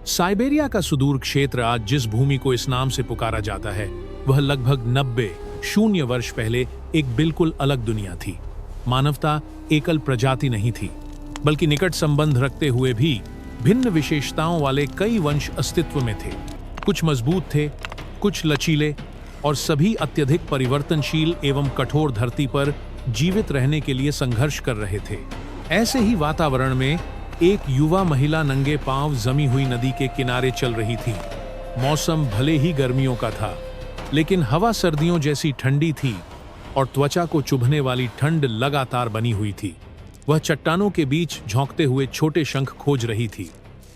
Siberia का सुदूर क्षेत्र आज जिस भूमि को इस नाम से पुकारा जाता है, वह लगभग 90 वर्ष पहले एक बिल्कुल अलग दुनिया थी। मानवता एकल प्रजाति नहीं थी, बल्कि निकट संबंध रखते हुए भी भिन्न विशेषताओं वाले कई वंश अस्तित्व में थे। कुछ मजबूत थे, कुछ लचीले, और सभी अत्यधिक परिवर्तनशील एवं कठोर धरती पर जीवित रहने के लिए संघर्ष कर रहे थे। ऐसे ही वातावरण में एक युवा महिला नंगे पांव जमी हुई नदी के किनारे चल रही थी। मौसम भले ही गर्मियों का था, लेकिन हवा सर्दियों जैसी ठंडी थी और त्वचा को चुभने वाली ठंड लगातार बनी हुई थी। वह चट्टानों के बीच झोंकते हुए छोटे शंख खोज रही थी।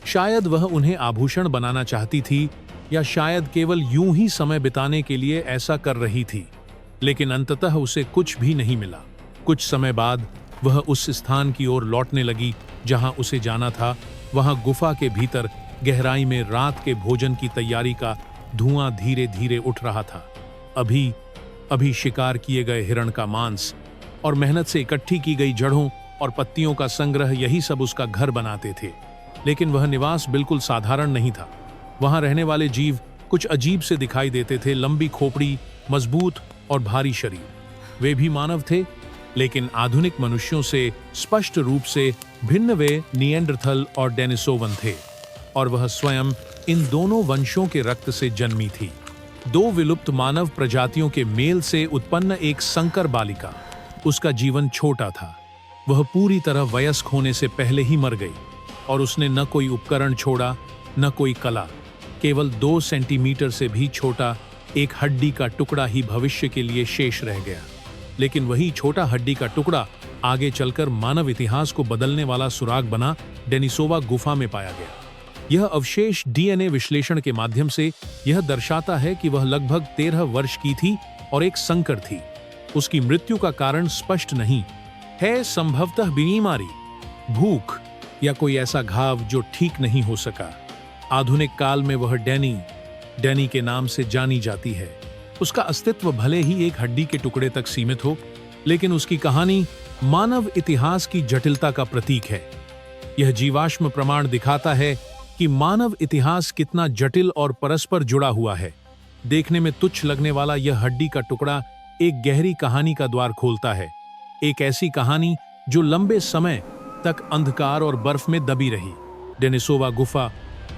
शायद वह उन्हें आभूषण बनाना चाहती थी, या शायद केवल यूं ही समय बिताने के लिए ऐसा कर रही थी। लेकिन अंततः उसे कुछ भी नहीं मिला। कुछ समय बाद वह उस स्थान की ओर लौटने लगी जहां उसे जाना था। वहां गुफा के भीतर गहराई में रात के भोजन की तैयारी का धुआं धीरे धीरे उठ रहा था। अभी शिकार किए गए हिरण का मांस और मेहनत से इकट्ठी की गई जड़ों और पत्तियों का संग्रह, यही सब उसका घर बनाते थे। लेकिन वह निवास बिल्कुल साधारण नहीं था। वहां रहने वाले जीव कुछ अजीब से दिखाई देते थे। लंबी खोपड़ी, मजबूत और भारी शरीर। वे भी मानव थे, लेकिन आधुनिक मनुष्यों से स्पष्ट रूप से भिन्न। वे निएंडरथल और डेनिसोवन थे, और वह स्वयं इन दोनों वंशों के रक्त से जन्मी थी। दो विलुप्त मानव प्रजातियों के मेल से उत्पन्न एक संकर बालिका। उसका जीवन छोटा था। वह पूरी तरह वयस्क होने से पहले ही मर गई, और उसने न कोई उपकरण छोड़ा, न कोई कला। केवल 2 सेंटीमीटर से भी छोटा एक हड्डी का टुकड़ा ही भविष्य के लिए शेष रह गया। लेकिन वही छोटा हड्डी का टुकड़ा आगे चलकर मानव इतिहास को बदलने वाला सुराग बना डेनिसोवा गुफा में पाया गया। यह अवशेष डीएनए विश्लेषण के माध्यम से यह दर्शाता है कि वह लगभग 13 वर्ष की थी और एक संकर थी। उसकी मृत्यु का कारण स्पष्ट नहीं है। संभवतः बीमारी, भूख या कोई ऐसा घाव जो ठीक नहीं हो सका। आधुनिक काल में वह डैनी के नाम से जानी जाती है। उसका अस्तित्व भले ही एक हड्डी के टुकड़े तक सीमित हो, लेकिन उसकी कहानी मानव इतिहास की जटिलता का प्रतीक है। यह जीवाश्म प्रमाण दिखाता है कि मानव इतिहास कितना जटिल और परस्पर जुड़ा हुआ है। देखने में तुच्छ लगने वाला यह हड्डी का टुकड़ा एक गहरी कहानी का द्वार खोलता है। एक ऐसी कहानी जो लंबे समय तक अंधकार और बर्फ में दबी रही। डेनिसोवा गुफा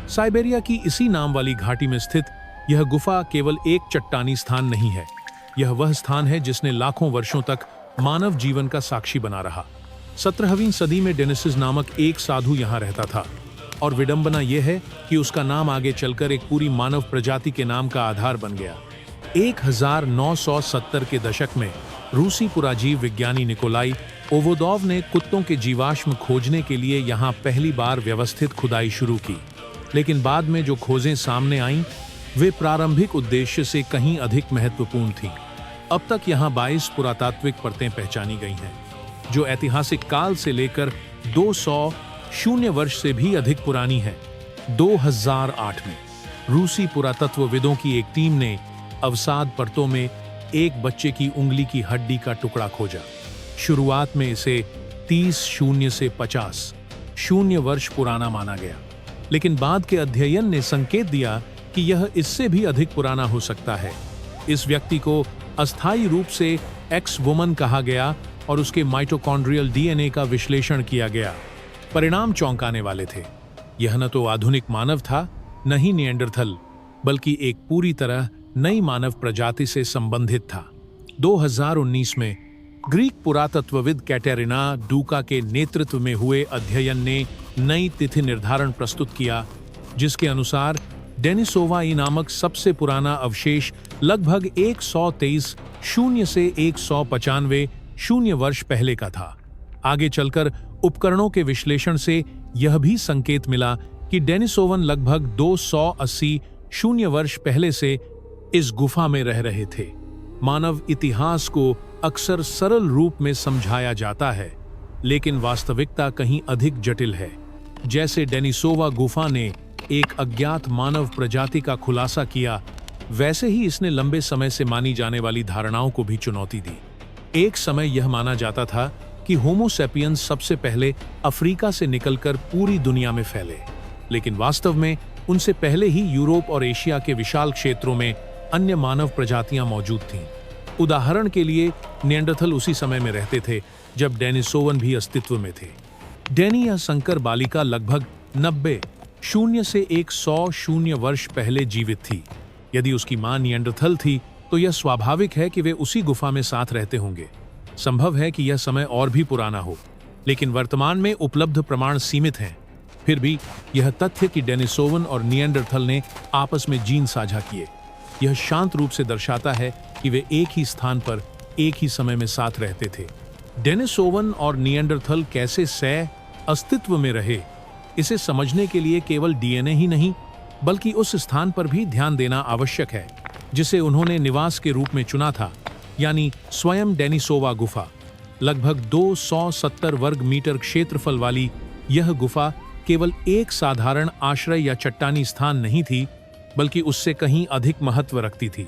साइबेरिया की इसी नाम वाली घाटी में स्थित यह गुफा केवल एक चट्टानी स्थान नहीं है। यह वह स्थान है जिसने लाखों वर्षों तक मानव जीवन का साक्षी बना रहा। 17वीं सदी में डेनिसिस नामक एक साधु यहाँ रहता था, और विडंबना यह है कि उसका नाम आगे चलकर एक पूरी मानव प्रजाति के नाम का आधार बन गया। 1970 के दशक में रूसी पुराजीव विज्ञानी निकोलाई ओवोदोव ने कुत्तों के जीवाश्म खोजने के लिए यहाँ पहली बार व्यवस्थित खुदाई शुरू की। लेकिन बाद में जो खोजें सामने आईं, वे प्रारंभिक उद्देश्य से कहीं अधिक महत्वपूर्ण थीं। अब तक यहाँ 22 पुरातात्विक परतें पहचानी गई हैं, जो ऐतिहासिक काल से लेकर 200 वर्ष से भी अधिक पुरानी है। 2008 में रूसी पुरातत्वविदों की एक टीम ने अवसाद परतों में एक बच्चे की उंगली की हड्डी का टुकड़ा खोजा। शुरुआत में इसे 30 से 50 वर्ष पुराना माना गया, लेकिन बाद के अध्ययन ने संकेत दिया कि यह इससे भी अधिक पुराना हो सकता है। इस व्यक्ति को अस्थायी रूप से एक्स वुमन कहा गया और उसके माइटोकॉन्ड्रियल डीएनए का विश्लेषण किया गया। परिणाम चौंकाने वाले थे। यह न तो आधुनिक मानव था, न ही निएंडरथल, बल्कि एक पूरी तरह नई मानव प्रजाति से संबंधित था। 2019 में ग्रीक पुरातत्वविद कैटेरिना डूका के नेतृत्व में हुए अध्ययन ने नई तिथि निर्धारण प्रस्तुत किया, जिसके अनुसार डेनिसोवा नामक सबसे पुराना अवशेष लगभग 123 से 195 वर्ष पहले का था। आगे चलकर उपकरणों के विश्लेषण से यह भी संकेत मिला कि डेनिसोवन लगभग 280 वर्ष पहले से इस गुफा में रह रहे थे। मानव इतिहास को अक्सर सरल रूप में समझाया जाता है, लेकिन वास्तविकता कहीं अधिक जटिल है। जैसे डेनिसोवा गुफा ने एक अज्ञात मानव प्रजाति का खुलासा किया, वैसे ही इसने लंबे समय से मानी जाने वाली धारणाओं को भी चुनौती दी। एक समय यह माना जाता था कि होमो सैपियंस सबसे पहले अफ्रीका से निकलकर पूरी दुनिया में फैले, लेकिन वास्तव में उनसे पहले ही यूरोप और एशिया के विशाल क्षेत्रों में अन्य मानव प्रजातियां मौजूद थीं। उदाहरण के लिए निएंडरथल उसी समय में रहते थे जब डेनिसोवन भी अस्तित्व में थे। डेनी या संकर बालिका लगभग 90 शून्य से 100 शून्य वर्ष पहले जीवित थी। यदि उसकी मां निएंडरथल थी तो यह स्वाभाविक है कि वे उसी गुफा में साथ रहते होंगे। संभव है कि यह समय और भी पुराना हो, लेकिन वर्तमान में उपलब्ध प्रमाण सीमित हैं। फिर भी यह तथ्य कि डेनिसोवन और निएंडरथल ने आपस में जीन साझा किए, यह शांत रूप से दर्शाता है कि वे एक ही स्थान पर एक ही समय में साथ रहते थे। डेनिसोवन और निएंडरथल कैसे सह अस्तित्व में रहे, इसे समझने के लिए केवल डीएनए ही नहीं बल्कि उस स्थान पर भी ध्यान देना आवश्यक है जिसे उन्होंने निवास के रूप में चुना था, यानी स्वयं डेनिसोवा गुफा। लगभग 270 वर्ग मीटर क्षेत्रफल वाली यह गुफा केवल एक साधारण आश्रय या चट्टानी स्थान नहीं थी, बल्कि उससे कहीं अधिक महत्व रखती थी।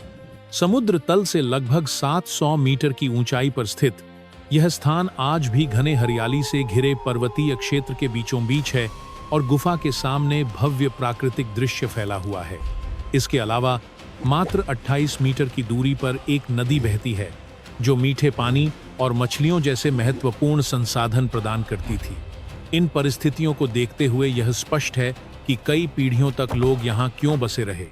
समुद्र तल से लगभग 700 मीटर की ऊंचाई पर स्थित यह स्थान आज भी घने हरियाली से घिरे पर्वतीय क्षेत्र के बीचों बीच है और गुफा के सामने भव्य प्राकृतिक दृश्य फैला हुआ है। इसके अलावा मात्र 28 मीटर की दूरी पर एक नदी बहती है जो मीठे पानी और मछलियों जैसे महत्वपूर्ण संसाधन प्रदान करती थी। इन परिस्थितियों को देखते हुए यह स्पष्ट है कि कई पीढ़ियों तक लोग यहाँ क्यों बसे रहे।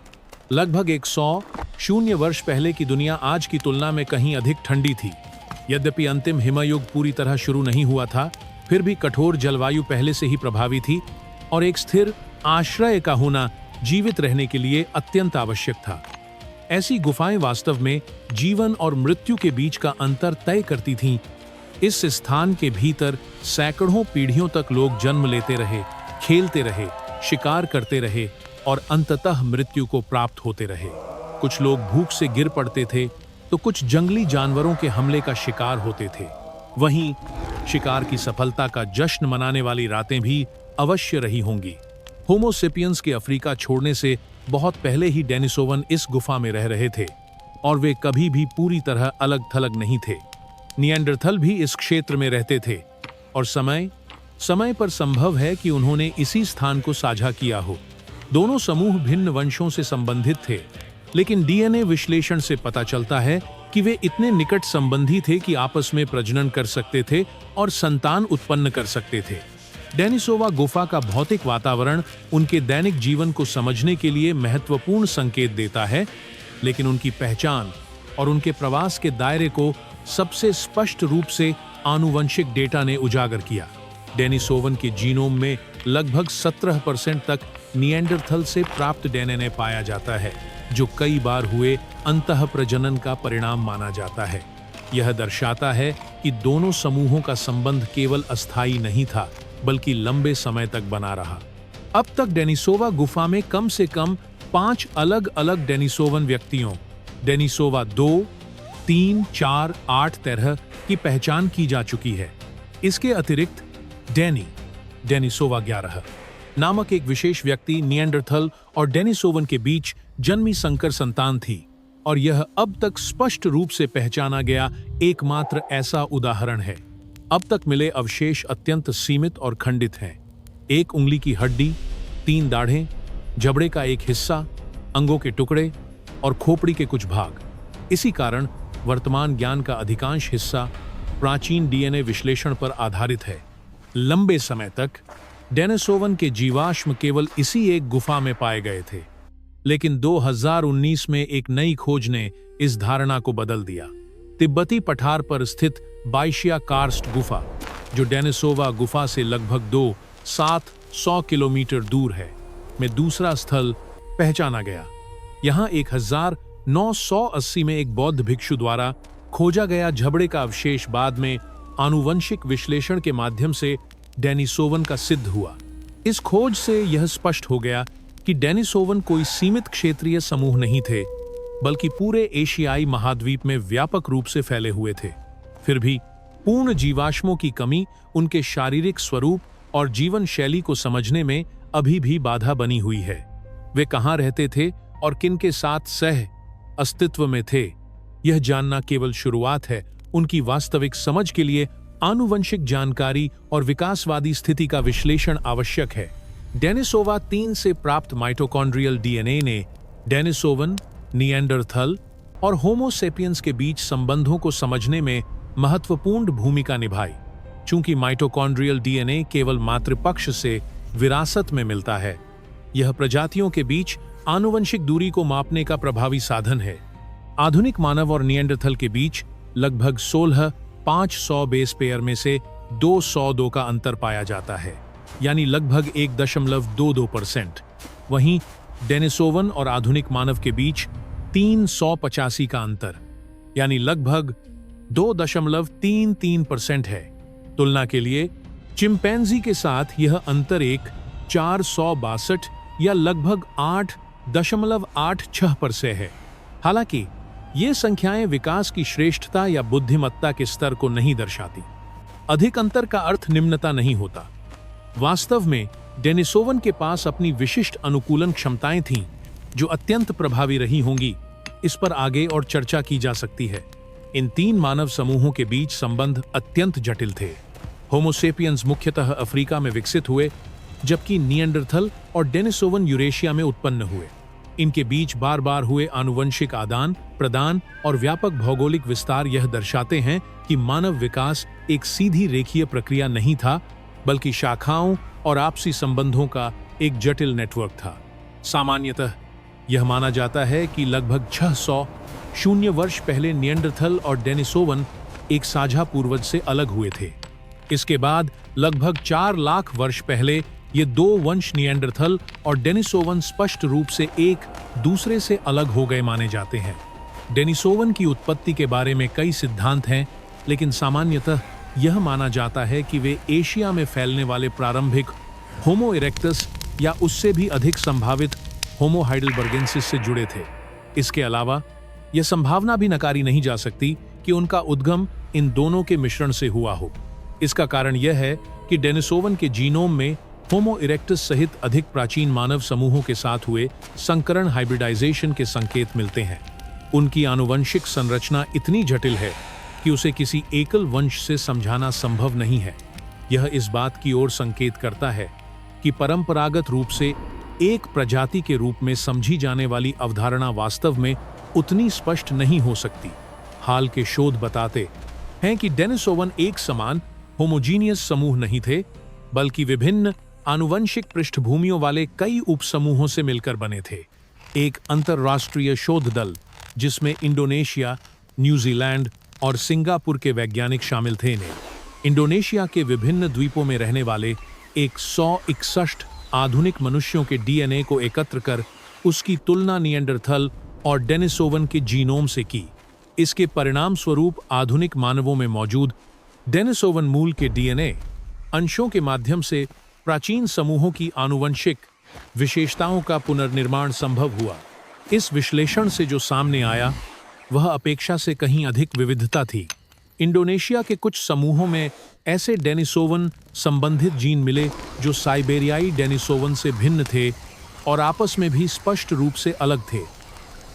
लगभग 100 शून्य वर्ष पहले की दुनिया आज की तुलना में कहीं अधिक ठंडी थी। यद्यपि अंतिम हिमयुग पूरी तरह शुरू नहीं हुआ था, फिर भी कठोर जलवायु पहले से ही प्रभावी थी और एक स्थिर आश्रय का होना जीवित रहने के लिए अत्यंत आवश्यक था। ऐसी गुफाएं वास्तव में जीवन और मृत्यु के बीच का अंतर तय करती थीं। इस स्थान के भीतर सैकड़ों पीढ़ियों तक लोग जन्म लेते रहे, खेलते रहे, शिकार करते रहे और अंततः मृत्यु को प्राप्त होते रहे। कुछ लोग भूख से गिर पड़ते थे तो कुछ जंगली जानवरों के हमले का शिकार होते थे। वहीं शिकार की सफलता का जश्न मनाने वाली रातें भी अवश्य रही होंगी। होमो सेपियंस के अफ्रीका छोड़ने से बहुत पहले ही डेनिसोवन इस गुफा में रह रहे थे और वे कभी भी पूरी तरह अलग थलग नहीं थे। निएंडरथल भी इस क्षेत्र में रहते थे और समय समय पर संभव है कि उन्होंने इसी स्थान को साझा किया हो। दोनों समूह भिन्न वंशों से संबंधित थे, लेकिन डीएनए विश्लेषण से पता चलता है कि वे इतने निकट संबंधी थे कि आपस में प्रजनन कर सकते थे और संतान उत्पन्न कर सकते थे। डेनिसोवा गुफा का भौतिक वातावरण उनके दैनिक जीवन को समझने के लिए महत्वपूर्ण संकेत देता है, लेकिन उनकी पहचान और उनके प्रवास के दायरे को सबसे स्पष्ट रूप से आनुवंशिक डेटा ने उजागर किया। डेनिसोवन के जीनोम में लगभग 17% तक निएंडरथल से प्राप्त डीएनए पाया जाता है, जो कई बार हुए अंतःप्रजनन का परिणाम माना जाता है। यह दर्शाता है कि दोनों समूहों का संबंध केवल अस्थायी नहीं था, बल्कि लंबे समय तक बना रहा। अब तक डेनिसोवा गुफा में कम से कम 5 अलग-अलग डेनिसोवन व्यक्तियों, डेनिसोवा 2, 3, 4, 8 तरह की पहचान की जा चुकी है। इसके अतिरिक्त डेनिसोवा 11 नामक एक विशेष व्यक्ति निएंडरथल और डेनिसोवन के बीच जन्मी संकर संतान थी और यह अब तक स्पष्ट रूप से पहचाना गया एकमात्र ऐसा उदाहरण है। अब तक मिले अवशेष अत्यंत सीमित और खंडित हैं। एक उंगली की हड्डी, 3 दाढ़ें, जबड़े का एक हिस्सा, अंगों के टुकड़े और खोपड़ी के कुछ भाग। इसी कारण वर्तमान ज्ञान का अधिकांश हिस्सा प्राचीन डीएनए विश्लेषण पर आधारित है। लंबे समय तक डेनिसोवन के जीवाश्म केवल इसी एक गुफा में पाए गए थे, लेकिन 2019 में एक नई खोज ने इस धारणा को बदल दिया। तिब्बती पठार पर स्थित बाइशिया कार्स्ट गुफा, जो डेनिसोवा गुफा से लगभग 700 किलोमीटर दूर है, में दूसरा स्थल पहचाना गया। यहाँ 1980 में एक बौद्ध भिक्षु द्वारा खोजा गया जबड़े का अवशेष बाद में आनुवंशिक विश्लेषण के माध्यम से डेनिसोवन का सिद्ध हुआ। इस खोज से यह स्पष्ट हो गया कि डेनिसोवन कोई सीमित क्षेत्रीय समूह नहीं थे, बल्कि पूरे एशियाई महाद्वीप में व्यापक रूप से फैले हुए थे। फिर भी पूर्ण जीवाश्मों की कमी उनके शारीरिक स्वरूप और जीवन शैली को समझने में अभी भी बाधा बनी हुई है। वे कहाँ रहते थे और किन के साथ सह अस्तित्व में थे, यह जानना केवल शुरुआत है। उनकी वास्तविक समझ के लिए आनुवंशिक जानकारी और विकासवादी स्थिति का विश्लेषण आवश्यक है। डेनिसोवा 3 से प्राप्त माइटोकॉन्ड्रियल डीएनए ने डेनिसोवन, निएंडरथल और होमो सेपियंस के बीच संबंधों को समझने में महत्वपूर्ण भूमिका निभाई। चूंकि माइटोकॉन्ड्रियल डीएनए केवल मातृपक्ष से विरासत में मिलता है, यह प्रजातियों के बीच आनुवंशिक दूरी को मापने का प्रभावी साधन है। आधुनिक मानव और निएंडरथल के बीच लगभग 16 500 बेस पेयर में से 202 का अंतर पाया जाता है, यानी लगभग 1.22%। वहीं डेनिसोवन और आधुनिक मानव के बीच 385 का अंतर, यानी लगभग 2.33% है। तुलना के लिए चिंपैंजी के साथ यह अंतर एक 462 या लगभग 8.86 पर से है। हालांकि ये संख्याएं विकास की श्रेष्ठता या बुद्धिमत्ता के स्तर को नहीं दर्शाती। अधिक अंतर का अर्थ निम्नता नहीं होता। वास्तव में डेनिसोवन के पास अपनी विशिष्ट अनुकूलन क्षमताएं थीं, जो अत्यंत प्रभावी रही होंगी। इस पर आगे और चर्चा की जा सकती है। इन 3 मानव समूहों के बीच संबंध अत्यंत जटिल थे। होमो सेपियंस मुख्यतः अफ्रीका में विकसित हुए, जबकि निएंडरथल और डेनिसोवन यूरेशिया में उत्पन्न हुए। इनके बीच बार बार हुए आनुवंशिक आदान प्रदान और व्यापक भौगोलिक विस्तार यह दर्शाते हैं कि मानव विकास एक सीधी रेखीय प्रक्रिया नहीं था, बल्कि शाखाओं और आपसी संबंधों का एक जटिल नेटवर्क था। सामान्यतः यह माना जाता है कि लगभग 600 वर्ष पहले निएंडरथल और डेनिसोवन एक साझा पूर्वज से अलग हुए थे। इसके बाद लगभग 4 लाख वर्ष पहले ये 2 वंश निएंडरथल और डेनिसोवन स्पष्ट रूप से एक दूसरे से अलग हो गए माने जाते हैं। डेनिसोवन की उत्पत्ति के बारे में कई सिद्धांत हैं, लेकिन सामान्यतः यह माना जाता है कि वे एशिया में फैलने वाले प्रारंभिक होमो इरेक्टस या उससे भी अधिक संभावित होमो हाइडेलबर्गेंसिस से जुड़े थे। इसके अलावा यह संभावना भी नकारी नहीं जा सकती कि उनका उद्गम इन दोनों के मिश्रण से हुआ हो। इसका कारण यह है कि डेनिसोवन के जीनोम में होमो इरेक्टस सहित अधिक प्राचीन मानव समूहों के साथ हुए संकरण हाइब्रिडाइजेशन के संकेत मिलते हैं। उनकी आनुवंशिक संरचना इतनी जटिल है कि उसे किसी एकल वंश से समझाना संभव नहीं है। यह इस बात की ओर संकेत करता है कि परंपरागत रूप से एक प्रजाति के रूप में समझी जाने वाली अवधारणा वास्तव में उतनी स्पष्ट नहीं हो सकती। हाल के शोध बताते हैं कि डेनिसोवन एक समान होमोजीनियस समूह नहीं थे, बल्कि विभिन्न आनुवंशिक पृष्ठभूमियों वाले कई उपसमूहों से मिलकर बने थे। एक अंतर्राष्ट्रीय शोध दल, जिसमें इंडोनेशिया, न्यूजीलैंड और सिंगापुर के वैज्ञानिक शामिल थे, ने इंडोनेशिया के विभिन्न द्वीपों में रहने वाले 161 आधुनिक मनुष्यों के डीएनए को एकत्र कर उसकी तुलना निएंडरथल और डेनिसोवन के जीनोम से की। इसके परिणाम स्वरूप आधुनिक मानवों में मौजूद डेनिसोवन मूल के डीएनए अंशों के माध्यम से प्राचीन समूहों की आनुवंशिक विशेषताओं का पुनर्निर्माण संभव हुआ। इस विश्लेषण से जो सामने आया वह अपेक्षा से कहीं अधिक विविधता थी। इंडोनेशिया के कुछ समूहों में ऐसे डेनिसोवन संबंधित जीन मिले जो साइबेरियाई डेनिसोवन से भिन्न थे और आपस में भी स्पष्ट रूप से अलग थे।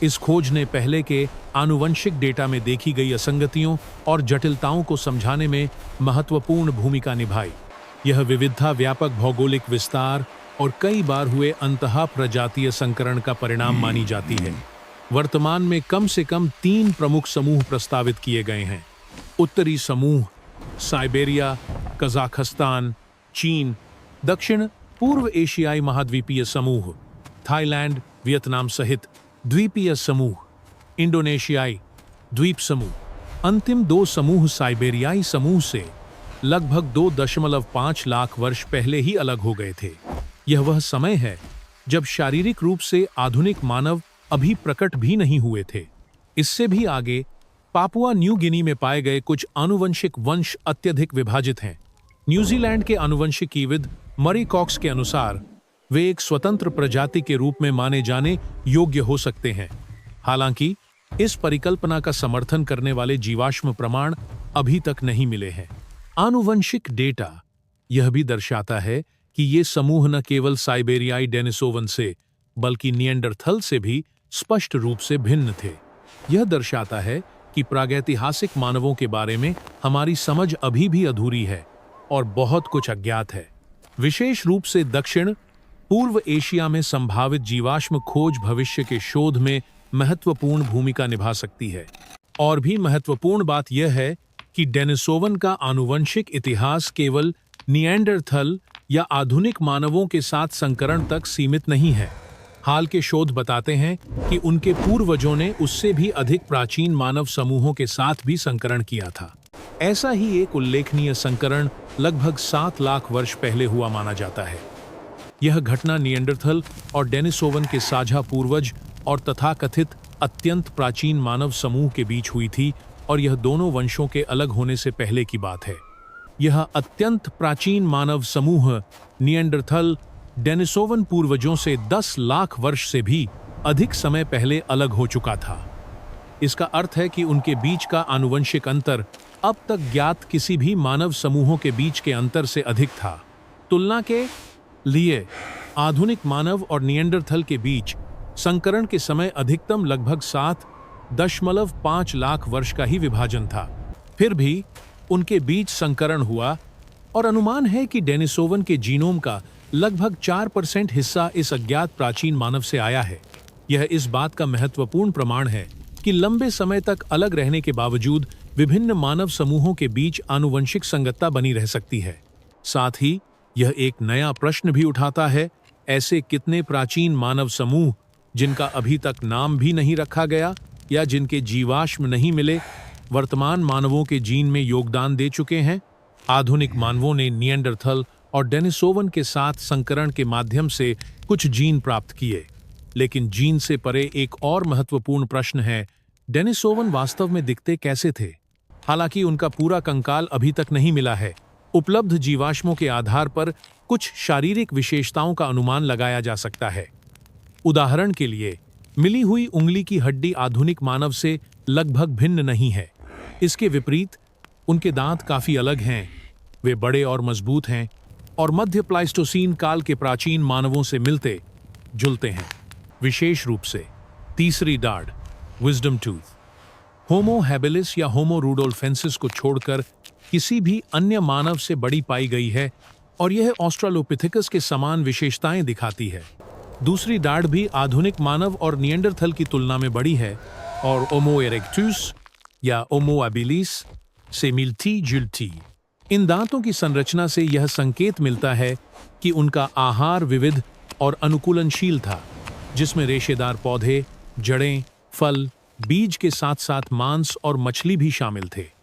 इस खोज ने पहले के आनुवंशिक डेटा में देखी गई असंगतियों और जटिलताओं को समझाने में महत्वपूर्ण भूमिका निभाई। यह विविधता व्यापक भौगोलिक विस्तार और कई बार हुए अंतः प्रजातीय संकरण का परिणाम मानी जाती है। वर्तमान में कम से कम 3 प्रमुख समूह प्रस्तावित किए गए हैं। उत्तरी समूह साइबेरिया, कजाखस्तान, चीन, दक्षिण पूर्व एशियाई महाद्वीपीय समूह, थाईलैंड, वियतनाम सहित द्वीपीय समूह, इंडोनेशियाई द्वीप समूह। अंतिम 2 समूह साइबेरियाई समूह से लगभग 2.5 लाख वर्ष पहले ही अलग हो गए थे। यह वह समय है जब शारीरिक रूप से आधुनिक मानव अभी प्रकट भी नहीं हुए थे। इससे भी आगे पापुआ न्यू गिनी में पाए गए कुछ आनुवंशिक वंश अत्यधिक विभाजित हैं। न्यूजीलैंड के आनुवंशिकीविद मरी कॉक्स के अनुसार वे एक स्वतंत्र प्रजाति के रूप में माने जाने योग्य हो सकते हैं। हालांकि इस परिकल्पना का समर्थन करने वाले जीवाश्म प्रमाण अभी तक नहीं मिले हैं। आनुवंशिक डेटा यह भी दर्शाता है कि ये समूह न केवल साइबेरियाई डेनिसोवन से बल्कि निएंडरथल से भी स्पष्ट रूप से भिन्न थे। यह दर्शाता है कि प्रागैतिहासिक मानवों के बारे में हमारी समझ अभी भी अधूरी है और बहुत कुछ अज्ञात है। विशेष रूप से दक्षिण पूर्व एशिया में संभावित जीवाश्म खोज भविष्य के शोध में महत्वपूर्ण भूमिका निभा सकती है। और भी महत्वपूर्ण बात यह है कि डेनिसोवन का आनुवंशिक इतिहास केवल निएंडरथल या आधुनिक मानवों के साथ संकरण तक सीमित नहीं है। हाल के शोध बताते हैं कि उनके पूर्वजों ने उससे भी अधिक प्राचीन मानव समूहों के साथ भी संकरण किया था। ऐसा ही एक उल्लेखनीय संकरण लगभग 7 लाख वर्ष पहले हुआ माना जाता है। यह घटना निएंडरथल और डेनिसोवन के साझा पूर्वज और तथाकथित अत्यंत प्राचीन मानव समूह के बीच हुई थी, और यह दोनों वंशों के अलग होने से पहले की बात है। यह अत्यंत प्राचीन मानव समूह निएंडरथल डेनिसोवन पूर्वजों से 10 लाख वर्ष से भी अधिक समय पहले अलग हो चुका था। इसका अर्थ है कि उनके बीच का आनुवंशिक अंतर अब तक ज्ञात किसी भी मानव समूहों के बीच के अंतर से अधिक था। तुलना के लिए आधुनिक मानव और निएंडरथल के बीच संकरण के समय अधिकतम लगभग 7.5 लाख वर्ष का ही विभाजन था। फिर भी उनके बीच संकरण हुआ, और अनुमान है कि डेनिसोवन के जीनोम का लगभग 4% हिस्सा इस अज्ञात प्राचीन मानव से आया है। यह इस बात का महत्वपूर्ण प्रमाण है कि लंबे समय तक अलग रहने के बावजूद विभिन्न मानव समूहों के बीच आनुवंशिक संगतता बनी रह सकती है। साथ ही यह एक नया प्रश्न भी उठाता है, ऐसे कितने प्राचीन मानव समूह जिनका अभी तक नाम भी नहीं रखा गया या जिनके जीवाश्म नहीं मिले, वर्तमान मानवों के जीन में योगदान दे चुके हैं। आधुनिक मानवों ने निएंडरथल और डेनिसोवन के साथ संकरण के माध्यम से कुछ जीन प्राप्त किए, लेकिन जीन से परे एक और महत्वपूर्ण प्रश्न है, डेनिसोवन वास्तव में दिखते कैसे थे? हालांकि उनका पूरा कंकाल अभी तक नहीं मिला है, उपलब्ध जीवाश्मों के आधार पर कुछ शारीरिक विशेषताओं का अनुमान लगाया जा सकता है। उदाहरण के लिए, मिली हुई उंगली की हड्डी आधुनिक मानव से लगभग भिन्न नहीं है। इसके विपरीत उनके दांत काफी अलग हैं, वे बड़े और मजबूत हैं और मध्य प्लाइस्टोसीन काल के प्राचीन मानवों से मिलते जुलते हैं। विशेष रूप से तीसरी दाढ़, विजडम टूथ, होमो हैबिलिस या होमो रूडोल्फेंसिस को छोड़कर किसी भी अन्य मानव से बड़ी पाई गई है, और यह ऑस्ट्रालोपिथेकस के समान विशेषताएं दिखाती है। दूसरी दाढ़ भी आधुनिक मानव और निएंडरथल की तुलना में बड़ी है, और होमो इरेक्टस या होमो हैबिलिस से मिलती जुलती। इन दांतों की संरचना से यह संकेत मिलता है कि उनका आहार विविध और अनुकूलनशील था, जिसमें रेशेदार पौधे, जड़ें, फल, बीज के साथ साथ मांस और मछली भी शामिल थे।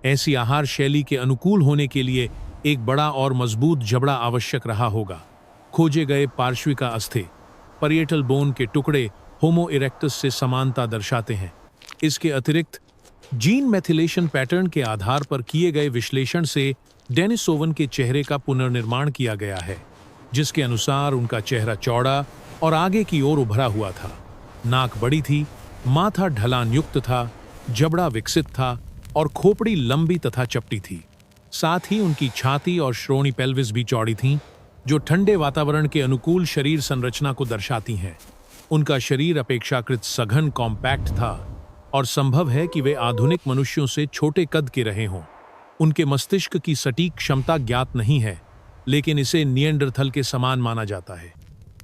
ऐसी आहार शैली के अनुकूल होने के लिए एक बड़ा और मजबूत जबड़ा आवश्यक रहा होगा। खोजे गए पार्श्विका अस्थि, परिएटल बोन के टुकड़े होमो इरेक्टस से समानता दर्शाते हैं। इसके अतिरिक्त जीन मेथिलेशन पैटर्न के आधार पर किए गए विश्लेषण से डेनिसोवन के चेहरे का पुनर्निर्माण किया गया है, जिसके अनुसार उनका चेहरा चौड़ा और आगे की ओर उभरा हुआ था। नाक बड़ी थी, माथा ढलान युक्त था, जबड़ा विकसित था और खोपड़ी लंबी तथा चपटी थी। साथ ही उनकी छाती और श्रोणि पेल्विस भी चौड़ी थीं, जो ठंडे वातावरण के अनुकूल शरीर संरचना को दर्शाती हैं। उनका शरीर अपेक्षाकृत सघन कॉम्पैक्ट था, और संभव है कि वे आधुनिक मनुष्यों से छोटे कद के रहे हों। उनके मस्तिष्क की सटीक क्षमता ज्ञात नहीं है, लेकिन इसे निएंडरथल के समान माना जाता है।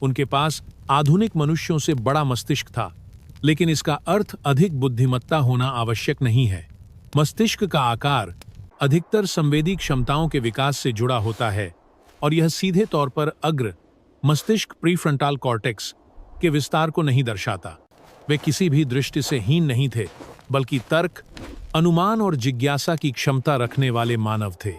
उनके पास आधुनिक मनुष्यों से बड़ा मस्तिष्क था, लेकिन इसका अर्थ अधिक बुद्धिमत्ता होना आवश्यक नहीं है। मस्तिष्क का आकार अधिकतर संवेदी क्षमताओं के विकास से जुड़ा होता है, और यह सीधे तौर पर अग्र मस्तिष्क प्रीफ्रंटल कॉर्टेक्स के विस्तार को नहीं दर्शाता। वे किसी भी दृष्टि से हीन नहीं थे, बल्कि तर्क, अनुमान और जिज्ञासा की क्षमता रखने वाले मानव थे।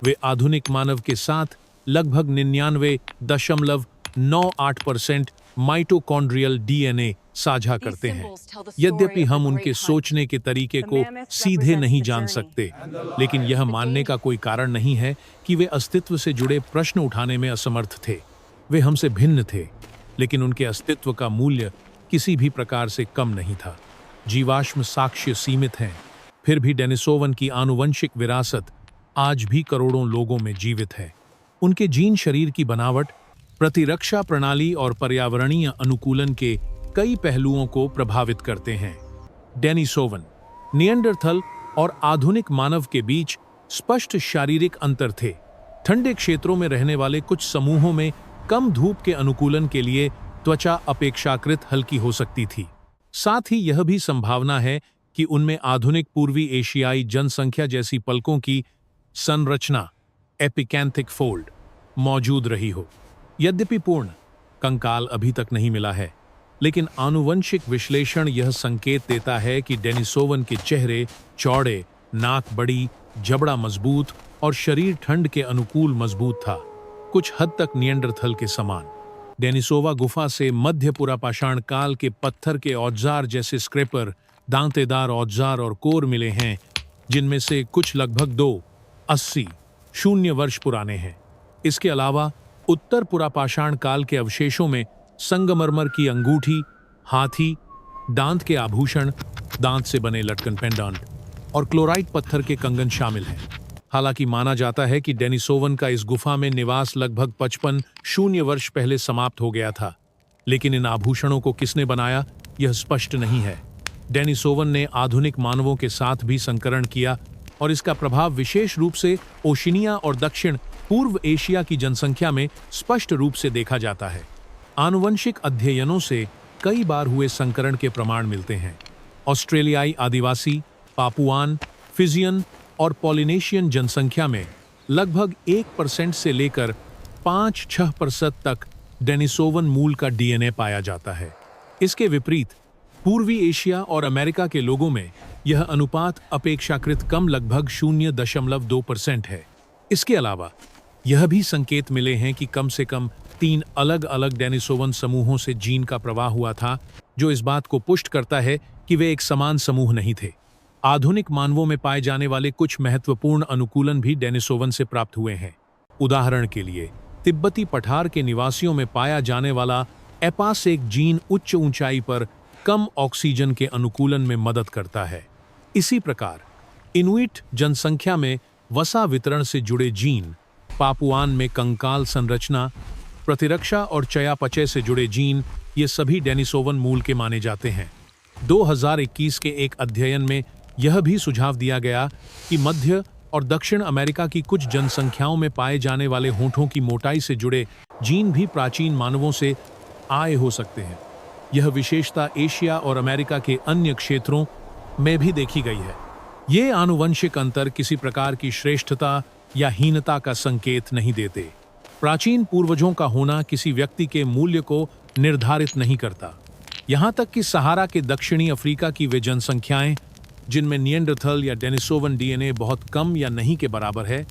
वे आधुनिक मानव के साथ लगभग 99.98% माइटोकॉन्ड्रियल डीएनए साझा करते हैं। यद्यपि हम उनके सोचने के तरीके को सीधे नहीं जान सकते, लेकिन यह मानने का कोई कारण नहीं है कि वे अस्तित्व से जुड़े प्रश्न उठाने में असमर्थ थे। वे हमसे भिन्न थे, लेकिन उनके अस्तित्व का मूल्य किसी भी प्रकार से कम नहीं था। जीवाश्म साक्ष्य सीमित हैं, फिर भी डेनिसोवन की आनुवंशिक विरासत आज भी करोड़ों लोगों में जीवित है। उनके जीन शरीर की बनावट, प्रतिरक्षा प्रणाली और पर्यावरणीय अनुकूलन के कई पहलुओं को प्रभावित करते हैं। डेनिसोवन, निएंडरथल और आधुनिक मानव के बीच स्पष्ट शारीरिक अंतर थे। ठंडे क्षेत्रों में रहने वाले कुछ समूहों में कम धूप के अनुकूलन के लिए त्वचा अपेक्षाकृत हल्की हो सकती थी। साथ ही यह भी संभावना है कि उनमें आधुनिक पूर्वी एशियाई जनसंख्या जैसी पलकों की संरचना एपिकैंथिक फोल्ड मौजूद रही हो। यद्यपि पूर्ण कंकाल अभी तक नहीं मिला है, लेकिन आनुवंशिक विश्लेषण यह संकेत देता है कि डेनिसोवन के चेहरे चौड़े, नाक बड़ी, जबड़ा मजबूत और शरीर ठंड के अनुकूल मजबूत था, कुछ हद तक निएंडरथल के समान। डेनिसोवा गुफा से मध्य पुरापाषाण काल के पत्थर के औजार जैसे स्क्रैपर, दांतेदार औजार और कोर मिले हैं, जिनमें से कुछ लगभग 280 वर्ष पुराने हैं। इसके अलावा उत्तर पुरापाषाण काल के अवशेषों में संगमरमर की अंगूठी, हाथी, दांत के आभूषण, दांत से बने लटकन पेंडेंट और क्लोराइट पत्थर के कंगन शामिल हैं। हालांकि माना जाता है कि डेनिसोवन का इस गुफा में निवास लगभग 55 वर्ष पहले समाप्त हो गया था, लेकिन इन आभूषणों को किसने बनाया यह स्पष्ट नहीं है। डेनिसोवन ने आधुनिक मानवों के साथ भी संकरण किया और इसका प्रभाव विशेष रूप से ओशिनिया और दक्षिण पूर्व एशिया की जनसंख्या में स्पष्ट रूप से देखा जाता है। आनुवंशिक अध्ययनों से कई बार हुए संकरण के प्रमाण मिलते हैं। ऑस्ट्रेलियाई आदिवासी, पापुआन, फिजियन और पॉलिनेशियन जनसंख्या में लगभग 1% से लेकर 5-6% तक डेनिसोवन मूल का डीएनए पाया जाता है। इसके विपरीत पूर्वी एशिया और अमेरिका के लोगों में यह अनुपात अपेक्षाकृत कम, लगभग 0.2% है। इसके अलावा यह भी संकेत मिले हैं कि कम से कम 3 अलग अलग डेनिसोवन समूहों से जीन का प्रवाह हुआ था, जो इस बात को पुष्ट करता है कि वे एक समान समूह नहीं थे। आधुनिक मानवों में पाए जाने वाले कुछ महत्वपूर्ण अनुकूलन भी डेनिसोवन से प्राप्त हुए हैं। उदाहरण के लिए तिब्बती पठार के निवासियों में पाया जाने वाला एपासेक जीन उच्च ऊंचाई पर कम ऑक्सीजन के अनुकूलन में मदद करता है। इसी प्रकार इनुइट जनसंख्या में वसा वितरण से जुड़े जीन, पापुआन में कंकाल संरचना, प्रतिरक्षा और चयापचय से जुड़े जीन, ये सभी डेनिसोवन मूल के माने जाते हैं। 2021 के एक अध्ययन में यह भी सुझाव दिया गया कि मध्य और दक्षिण अमेरिका की कुछ जनसंख्याओं में पाए जाने वाले होंठों की मोटाई से जुड़े जीन भी प्राचीन मानवों से आए हो सकते हैं। यह विशेषता एशिया और अमेरिका के अन्य क्षेत्रों में भी देखी गई है। ये आनुवंशिक अंतर किसी प्रकार की श्रेष्ठता या हीनता का संकेत नहीं देते। प्राचीन पूर्वजों का होना किसी व्यक्ति के मूल्य को निर्धारित नहीं करता। यहाँ तक कि सहारा के दक्षिणी अफ्रीका की वे जनसंख्याएं जिनमें निएंडरथल या डेनिसोवन डीएनए बहुत कम या नहीं के बराबर है,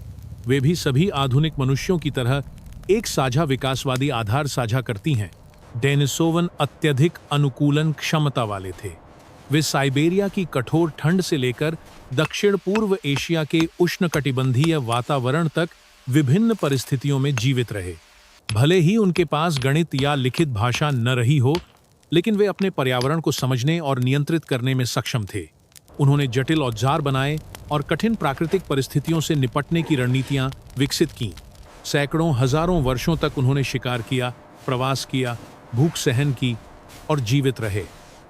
वे भी सभी आधुनिक मनुष्यों की तरह एक साझा विकासवादी आधार साझा करती हैं। डेनिसोवन अत्यधिक अनुकूलन क्षमता वाले थे। वे साइबेरिया की कठोर ठंड से लेकर दक्षिण पूर्व एशिया के उष्णकटिबंधीय वातावरण तक विभिन्न परिस्थितियों में जीवित रहे। भले ही उनके पास गणित या लिखित भाषा न रही हो, लेकिन वे अपने पर्यावरण को समझने और नियंत्रित करने में सक्षम थे। उन्होंने जटिल औजार बनाए और कठिन प्राकृतिक परिस्थितियों से निपटने की रणनीतियां विकसित की। सैकड़ों हजारों वर्षों तक उन्होंने शिकार किया, प्रवास किया, भूख सहन की और जीवित रहे,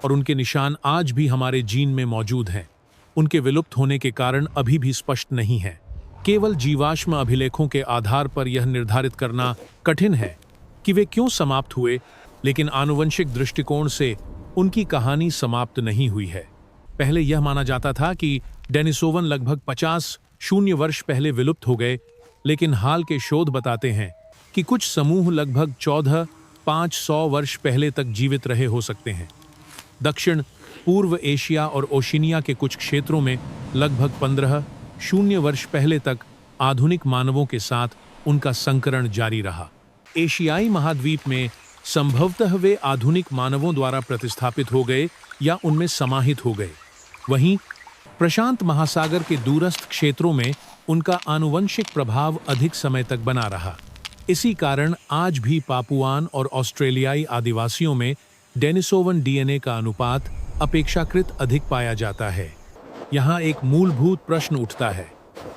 और उनके निशान आज भी हमारे जीन में मौजूद हैं। उनके विलुप्त होने के कारण अभी भी स्पष्ट नहीं है। केवल जीवाश्म अभिलेखों के आधार पर यह निर्धारित करना कठिन है कि वे क्यों समाप्त हुए, लेकिन आनुवंशिक दृष्टिकोण से उनकी कहानी समाप्त नहीं हुई है। पहले यह माना जाता था कि डेनिसोवन लगभग 50 वर्ष पहले विलुप्त हो गए, लेकिन हाल के शोध बताते हैं कि कुछ समूह लगभग 1400-500 वर्ष पहले तक जीवित रहे हो सकते हैं। दक्षिण पूर्व एशिया और ओशिनिया के कुछ क्षेत्रों में लगभग 1500 वर्ष पहले तक आधुनिक मानवों के साथ उनका संकरण जारी रहा। एशियाई महाद्वीप में संभवतः वे आधुनिक मानवों द्वारा प्रतिस्थापित हो गए या उनमें समाहित हो गए। वहीं प्रशांत महासागर के दूरस्थ क्षेत्रों में उनका आनुवंशिक प्रभाव अधिक समय तक बना रहा। इसी कारण आज भी पापुआन और ऑस्ट्रेलियाई आदिवासियों में डेनिसोवन डीएनए का अनुपात अपेक्षाकृत अधिक पाया जाता है। यहाँ एक मूलभूत प्रश्न उठता है,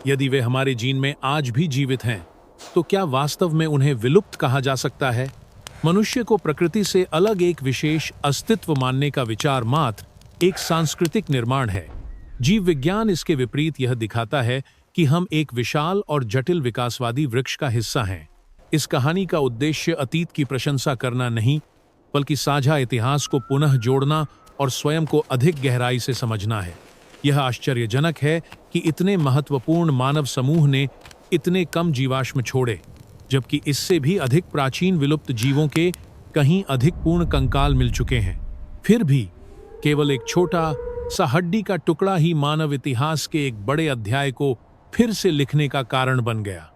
यदि वे हमारे जीन में आज भी जीवित हैं, तो क्या वास्तव में उन्हें विलुप्त कहा जा सकता है? मनुष्य को प्रकृति से अलग एक विशेष अस्तित्व मानने का विचार मात्र एक सांस्कृतिक निर्माण है। जीव विज्ञान इसके विपरीत यह दिखाता है कि हम एक विशाल और जटिल विकासवादी वृक्ष का हिस्सा हैं। इस कहानी का उद्देश्य अतीत की प्रशंसा करना नहीं, बल्कि साझा इतिहास को पुनः जोड़ना और स्वयं को अधिक गहराई से समझना है। यह आश्चर्यजनक है कि इतने महत्वपूर्ण मानव समूह ने इतने कम जीवाश्म छोड़े, जबकि इससे भी अधिक प्राचीन विलुप्त जीवों के कहीं अधिक पूर्ण कंकाल मिल चुके हैं। फिर भी केवल एक छोटा सा हड्डी का टुकड़ा ही मानव इतिहास के एक बड़े अध्याय को फिर से लिखने का कारण बन गया।